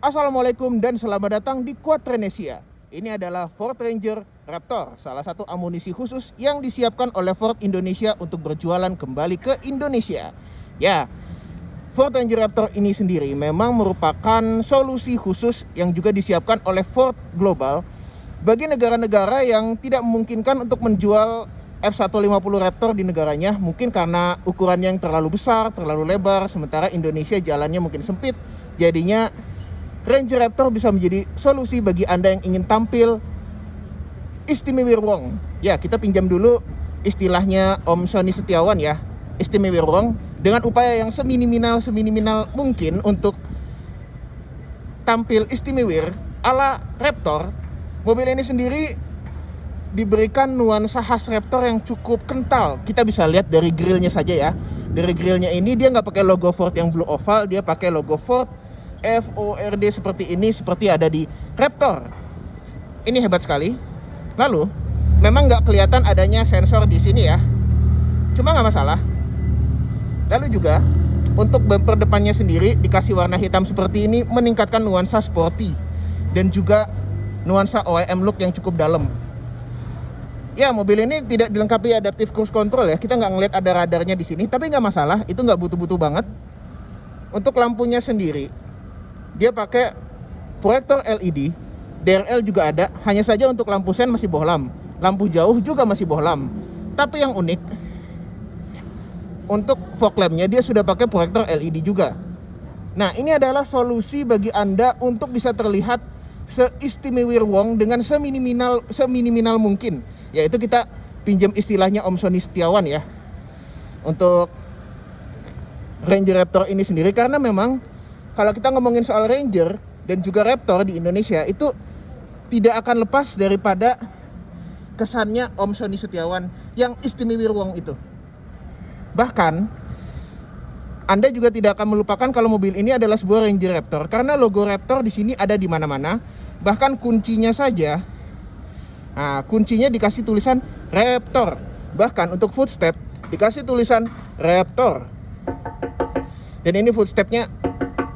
Assalamualaikum dan selamat datang di Quadrenesia. Ini adalah Ford Ranger Raptor, salah satu amunisi khusus yang disiapkan oleh Ford Indonesia untuk berjualan kembali ke Indonesia. Ya, Ford Ranger Raptor ini sendiri memang merupakan solusi khusus yang juga disiapkan oleh Ford Global bagi negara-negara yang tidak memungkinkan untuk menjual F150 Raptor di negaranya, mungkin karena ukuran yang terlalu besar, terlalu lebar, sementara Indonesia jalannya mungkin sempit. Jadinya Ranger Raptor bisa menjadi solusi bagi Anda yang ingin tampil istimewa. Ya, kita pinjam dulu istilahnya Om Sony Setiawan ya, istimewa dengan upaya yang seminimal mungkin untuk tampil istimewa ala Raptor. Mobil ini sendiri diberikan nuansa khas Raptor yang cukup kental. Kita bisa lihat dari grillnya saja ya. Dari grillnya ini dia nggak pakai logo Ford yang blue oval, dia pakai logo Ford FORD seperti ini, seperti ada di Raptor. Ini hebat sekali. Lalu, memang nggak kelihatan adanya sensor di sini ya. Cuma nggak masalah. Lalu juga, untuk bumper depannya sendiri dikasih warna hitam seperti ini, meningkatkan nuansa sporty dan juga nuansa OEM look yang cukup dalam. Ya, mobil ini tidak dilengkapi adaptive cruise control ya. Kita nggak ngeliat ada radarnya di sini, tapi nggak masalah. Itu nggak butuh-butuh banget. Untuk lampunya sendiri, dia pakai proyektor LED, DRL juga ada, hanya saja untuk lampu sen masih bohlam, lampu jauh juga masih bohlam. Tapi yang unik, untuk fog lampnya dia sudah pakai proyektor LED juga. Nah, ini adalah solusi bagi Anda untuk bisa terlihat seistimewa wong dengan seminimal mungkin. Yaitu kita pinjam istilahnya Om Sony Setiawan ya, untuk Ranger Raptor ini sendiri, karena memang kalau kita ngomongin soal Ranger dan juga Raptor di Indonesia, itu tidak akan lepas daripada kesannya Om Sony Setiawan yang istimewa wong itu. Bahkan Anda juga tidak akan melupakan kalau mobil ini adalah sebuah Ranger Raptor, karena logo Raptor di sini ada di mana-mana. Bahkan kuncinya saja, nah, kuncinya dikasih tulisan Raptor. Bahkan untuk footstep dikasih tulisan Raptor. Dan ini footstepnya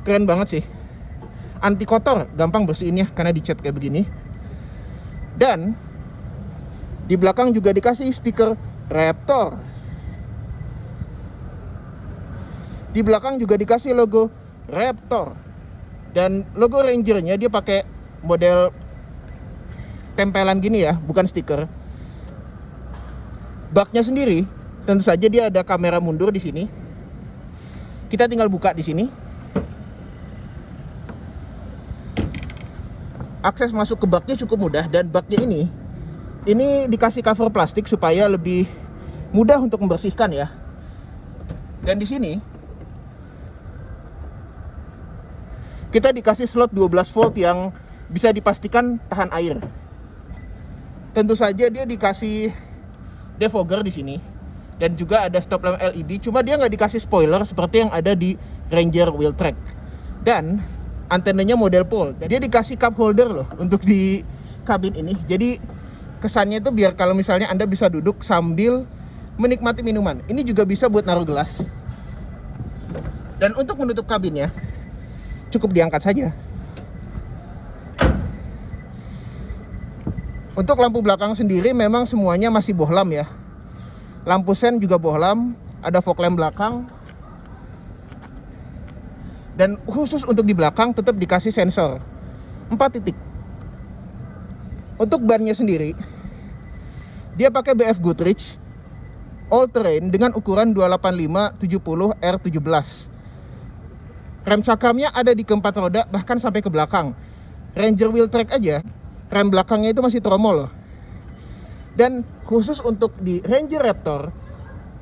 keren banget sih, anti kotor, gampang bersihinnya karena dicat kayak begini. Dan di belakang juga dikasih stiker Raptor. Di belakang juga dikasih logo Raptor. Dan logo Rangernya dia pakai model tempelan gini ya, bukan stiker. Baknya sendiri tentu saja dia ada kamera mundur di sini. Kita tinggal buka di sini. Akses masuk ke baknya cukup mudah, dan baknya ini dikasih cover plastik supaya lebih mudah untuk membersihkan ya. Dan di sini kita dikasih slot 12 volt yang bisa dipastikan tahan air. Tentu saja dia dikasih defogger di sini dan juga ada stop lamp LED. Cuma dia nggak dikasih spoiler seperti yang ada di Ranger Wheeltrack. Dan antenanya model pole. Dia dikasih cup holder loh untuk di kabin ini. Jadi kesannya itu biar kalau misalnya Anda bisa duduk sambil menikmati minuman. Ini juga bisa buat naruh gelas. Dan untuk menutup kabinnya cukup diangkat saja. Untuk lampu belakang sendiri memang semuanya masih bohlam ya. Lampu sen juga bohlam, ada fog lamp belakang. Dan khusus untuk di belakang tetap dikasih sensor 4 titik. Untuk bannya sendiri, dia pakai BF Goodrich all terrain dengan ukuran 285/70 R17. Rem cakramnya ada di keempat roda, bahkan sampai ke belakang. Ranger Wheeltrack aja rem belakangnya itu masih tromol loh. Dan khusus untuk di Ranger Raptor,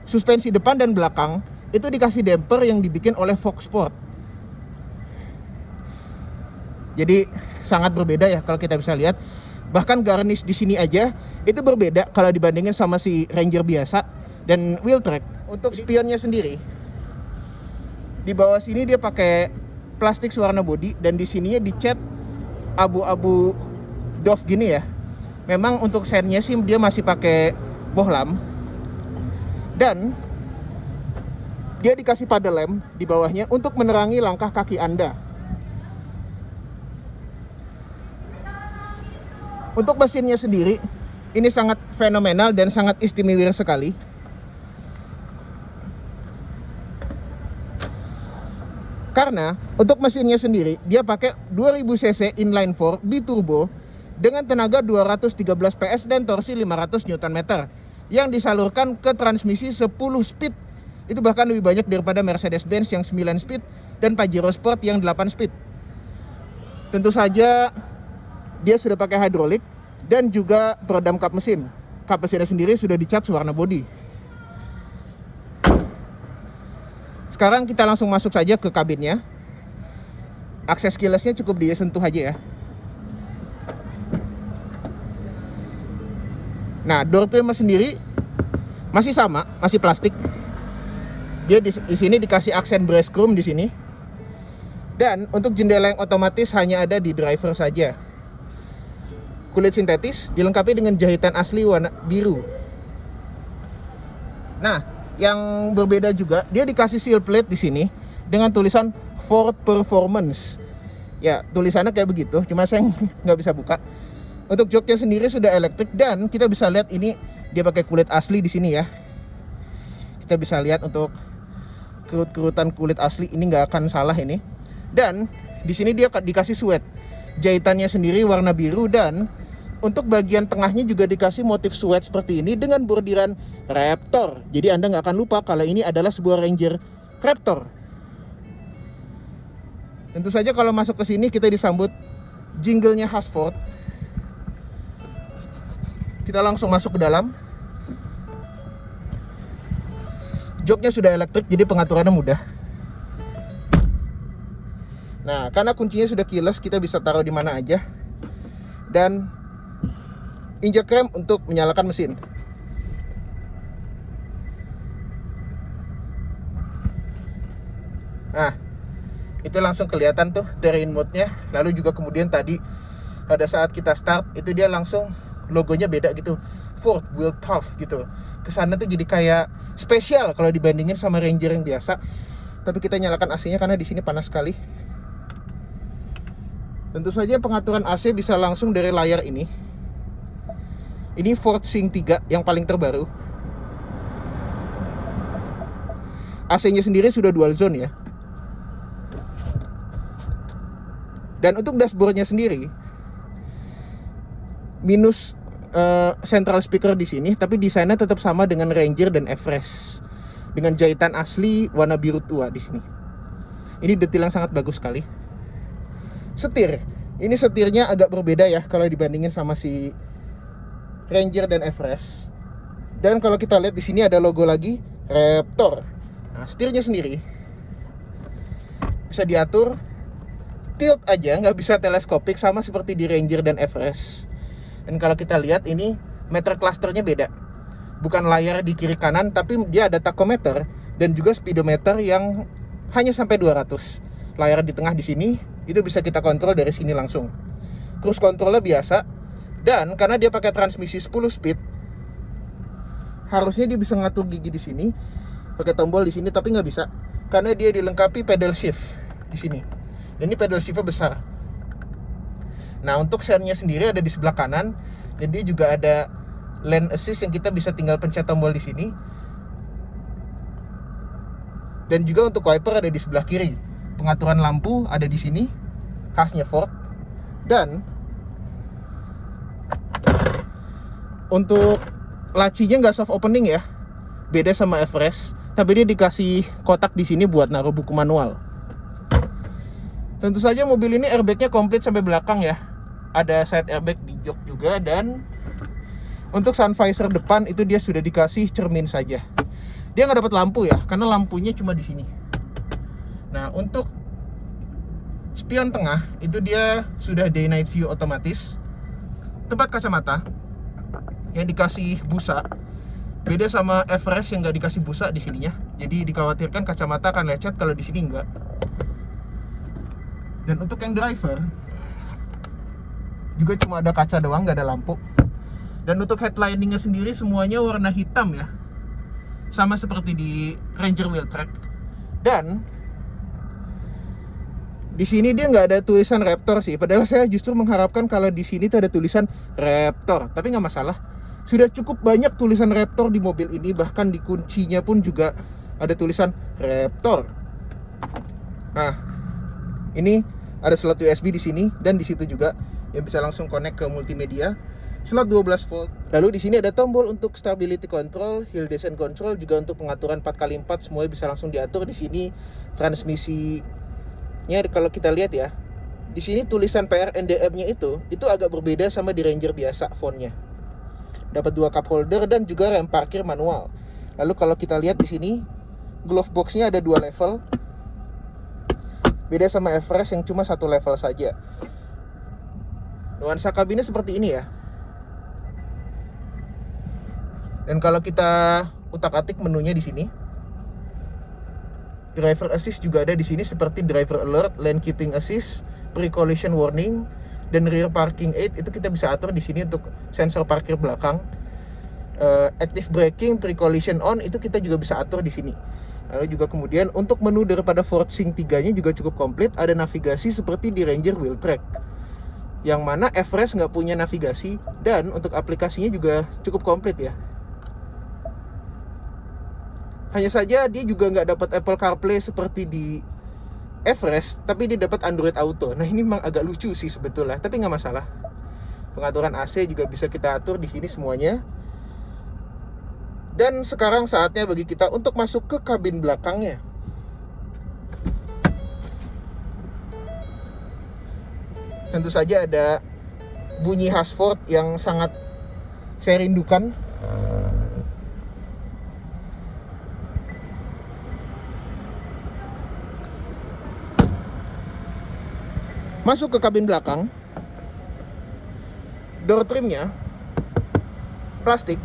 suspensi depan dan belakang itu dikasih damper yang dibikin oleh Fox Sport. Jadi sangat berbeda ya kalau kita bisa lihat. Bahkan garnish di sini aja itu berbeda kalau dibandingin sama si Ranger biasa dan Wheeltrack. Untuk spionnya sendiri, di bawah sini dia pakai plastik warna body, dan di sininya dicat abu-abu doff gini ya. Memang untuk sennya sih dia masih pakai bohlam. Dan dia dikasih paddle lamp di bawahnya untuk menerangi langkah kaki Anda. Untuk mesinnya sendiri, ini sangat fenomenal dan sangat istimewa sekali. Karena untuk mesinnya sendiri, dia pakai 2000 cc inline 4 biturbo dengan tenaga 213 PS dan torsi 500 Nm yang disalurkan ke transmisi 10 speed. Itu bahkan lebih banyak daripada Mercedes-Benz yang 9 speed dan Pajero Sport yang 8 speed. Tentu saja dia sudah pakai hidrolik dan juga peredam kap mesin. Kap mesinnya sendiri sudah dicat warna bodi. Sekarang kita langsung masuk saja ke kabinnya. Akses keyless-nya cukup disentuh aja ya. Nah, door trim sendiri masih sama, masih plastik. Dia di sini dikasih aksen brass chrome di sini. Dan untuk jendela yang otomatis hanya ada di driver saja. Kulit sintetis dilengkapi dengan jahitan asli warna biru. Nah, yang berbeda juga, dia dikasih seal plate di sini dengan tulisan Ford Performance. Ya, tulisannya kayak begitu, cuma saya nggak bisa buka. Untuk joknya sendiri sudah elektrik dan kita bisa lihat ini dia pakai kulit asli di sini ya. Kita bisa lihat untuk kerut-kerutan kulit asli ini nggak akan salah ini. Dan di sini dia dikasih suede. Jahitannya sendiri warna biru dan untuk bagian tengahnya juga dikasih motif suede seperti ini dengan bordiran Raptor. Jadi Anda nggak akan lupa kalau ini adalah sebuah Ranger Raptor. Tentu saja kalau masuk ke sini kita disambut jinglenya khas Ford. Kita langsung masuk ke dalam. Joknya sudah elektrik jadi pengaturannya mudah. Nah, karena kuncinya sudah keyless, kita bisa taruh di mana aja. Dan injek rem untuk menyalakan mesin. Nah, itu langsung kelihatan tuh terrain mode-nya. Lalu juga kemudian tadi pada saat kita start itu dia langsung logonya beda gitu, Ford Wheel Tough gitu. Kesannya tuh jadi kayak spesial kalau dibandingin sama Ranger yang biasa. Tapi kita nyalakan AC-nya karena di sini panas sekali. Tentu saja pengaturan AC bisa langsung dari layar ini. Ini Ford Sync 3 yang paling terbaru. AC-nya sendiri sudah dual zone ya. Dan untuk dashboardnya sendiri minus central speaker di sini, tapi desainnya tetap sama dengan Ranger dan Everest dengan jahitan asli warna biru tua di sini. Ini detail yang sangat bagus sekali. Setir, ini setirnya agak berbeda ya kalau dibandingin sama si Ranger dan Everest. Dan kalau kita lihat di sini ada logo lagi Raptor. Nah, setirnya sendiri bisa diatur tilt aja, nggak bisa teleskopik sama seperti di Ranger dan Everest. Dan kalau kita lihat ini meter clusternya beda. Bukan layar di kiri kanan, tapi dia ada tachometer dan juga speedometer yang hanya sampai 200. Layar di tengah di sini itu bisa kita kontrol dari sini langsung. Cruise controlnya biasa. Dan karena dia pakai transmisi 10 speed, harusnya dia bisa ngatur gigi di sini, pakai tombol di sini, tapi nggak bisa karena dia dilengkapi pedal shift di sini. Dan ini pedal shiftnya besar. Nah, untuk sennya sendiri ada di sebelah kanan dan dia juga ada lane assist yang kita bisa tinggal pencet tombol di sini. Dan juga untuk wiper ada di sebelah kiri. Pengaturan lampu ada di sini, khasnya Ford. Dan untuk lacinya nggak soft opening ya, beda sama Everest. Tapi dia dikasih kotak di sini buat naruh buku manual. Tentu saja mobil ini airbagnya komplit sampai belakang ya. Ada side airbag di jok juga. Dan untuk sun visor depan itu dia sudah dikasih cermin saja. Dia nggak dapat lampu ya, karena lampunya cuma di sini. Nah, untuk spion tengah itu dia sudah day night view otomatis. Tempat kacamata yang dikasih busa, beda sama Everest yang nggak dikasih busa di sininya. Jadi dikhawatirkan kacamata akan lecet, kalau di sini enggak. Dan untuk yang driver juga cuma ada kaca doang, nggak ada lampu. Dan untuk headlining-nya sendiri semuanya warna hitam ya, sama seperti di Ranger Wheeltrack. Dan Di sini dia nggak ada tulisan Raptor sih, padahal saya justru mengharapkan kalau di sini tuh ada tulisan Raptor, tapi nggak masalah. Sudah cukup banyak tulisan Raptor di mobil ini, bahkan di kuncinya pun juga ada tulisan Raptor. Nah, ini ada slot USB di sini dan di situ juga yang bisa langsung connect ke multimedia. Slot 12 volt. Lalu di sini ada tombol untuk stability control, hill descent control, juga untuk pengaturan 4x4 semuanya bisa langsung diatur di sini. Transmisinya kalau kita lihat ya, di sini tulisan PRNDM-nya itu agak berbeda sama di Ranger biasa fontnya. Dapat 2 cup holder dan juga rem parkir manual. Lalu kalau kita lihat di sini, glove box-nya ada 2 level. Beda sama Everest yang cuma 1 level saja. Nuansa kabinnya seperti ini ya. Dan kalau kita utak-atik menunya di sini, driver assist juga ada di sini seperti driver alert, lane keeping assist, pre-collision warning, dan rear parking aid itu kita bisa atur di sini untuk sensor parkir belakang. Active braking, pre-collision on itu kita juga bisa atur di sini. Lalu juga kemudian untuk menu daripada Ford Sync 3-nya juga cukup komplit, ada navigasi seperti di Ranger Wheel Track. Yang mana Everest nggak punya navigasi, dan untuk aplikasinya juga cukup komplit ya. Hanya saja dia juga nggak dapat Apple CarPlay seperti di Everest, tapi dia dapat Android Auto. Nah ini memang agak lucu sih sebetulnya, tapi nggak masalah. Pengaturan AC juga bisa kita atur di sini semuanya. Dan sekarang saatnya bagi kita untuk masuk ke kabin belakangnya. Tentu saja ada bunyi khas Ford yang sangat saya rindukan. Masuk ke kabin belakang, door trimnya plastik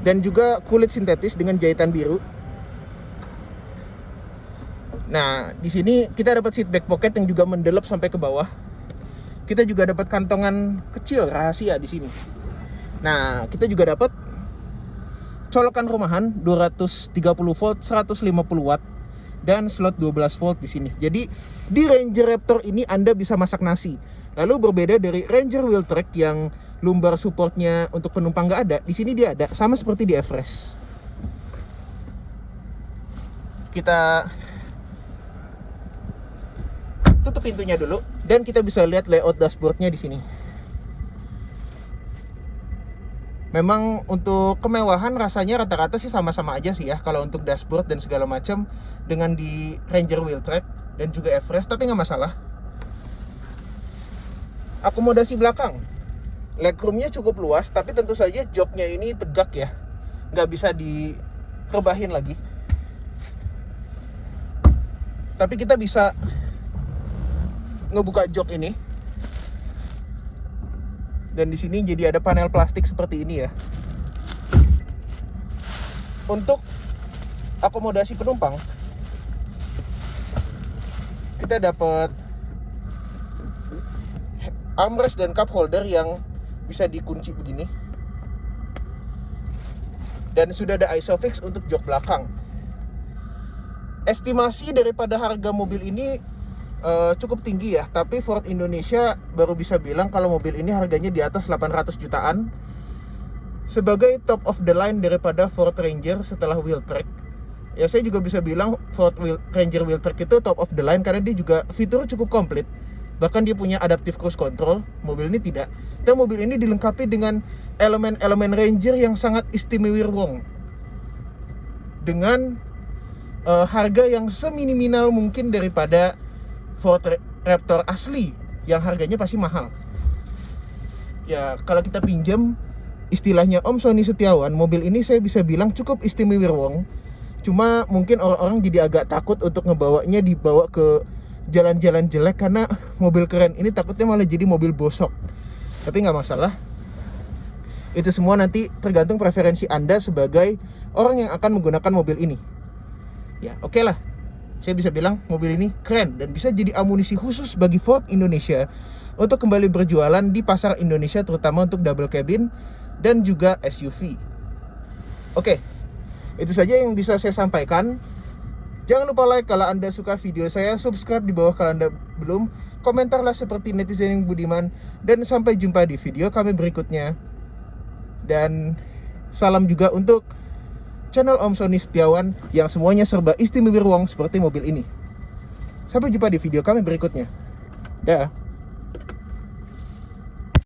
dan juga kulit sintetis dengan jahitan biru. Nah, di sini kita dapat seat back pocket yang juga mendelep sampai ke bawah. Kita juga dapat kantongan kecil rahasia di sini. Nah, kita juga dapat colokan rumahan 230 volt 150 watt dan slot 12 volt di sini. Jadi di Ranger Raptor ini Anda bisa masak nasi. Lalu berbeda dari Ranger Wheel Track yang lumbar supportnya untuk penumpang nggak ada, di sini dia ada, sama seperti di Everest. Kita tutup pintunya dulu dan kita bisa lihat layout dashboardnya di sini. Memang untuk kemewahan rasanya rata-rata sih sama-sama aja sih ya kalau untuk dashboard dan segala macam dengan di Ranger Wheel Track dan juga Everest, tapi nggak masalah. Akomodasi belakang, legroomnya cukup luas, tapi tentu saja joknya ini tegak ya, nggak bisa direbahin lagi. Tapi kita bisa ngebuka jok ini. Dan di sini jadi ada panel plastik seperti ini ya. Untuk akomodasi penumpang, kita dapat armrest dan cup holder yang bisa dikunci begini. Dan sudah ada ISOFIX untuk jok belakang. Estimasi daripada harga mobil ini cukup tinggi ya, tapi Ford Indonesia baru bisa bilang kalau mobil ini harganya di atas 800 jutaan sebagai top of the line daripada Ford Ranger setelah Wheel Track. Ya saya juga bisa bilang Ranger Wheel Track itu top of the line karena dia juga fitur cukup komplit. Bahkan dia punya adaptive cruise control, mobil ini tidak. Dan mobil ini dilengkapi dengan elemen-elemen Ranger yang sangat istimewa dengan harga yang seminimal mungkin daripada Ford Raptor asli yang harganya pasti mahal. Ya kalau kita pinjam istilahnya Om Sony Setiawan, mobil ini saya bisa bilang cukup istimewa. Cuma mungkin orang-orang jadi agak takut untuk dibawa ke jalan-jalan jelek karena mobil keren ini takutnya malah jadi mobil bosok. Tapi nggak masalah. Itu semua nanti tergantung preferensi Anda sebagai orang yang akan menggunakan mobil ini. Ya oke lah. Saya bisa bilang mobil ini keren dan bisa jadi amunisi khusus bagi Ford Indonesia untuk kembali berjualan di pasar Indonesia, terutama untuk double cabin dan juga SUV. Oke, itu saja yang bisa saya sampaikan. Jangan lupa like kalau Anda suka video saya, subscribe di bawah kalau Anda belum, komentarlah seperti netizen yang budiman, dan sampai jumpa di video kami berikutnya. Dan salam juga untuk channel Om Sony Setiawan yang semuanya serba istimewa ruang seperti mobil ini. Sampai jumpa di video kami berikutnya. Dah.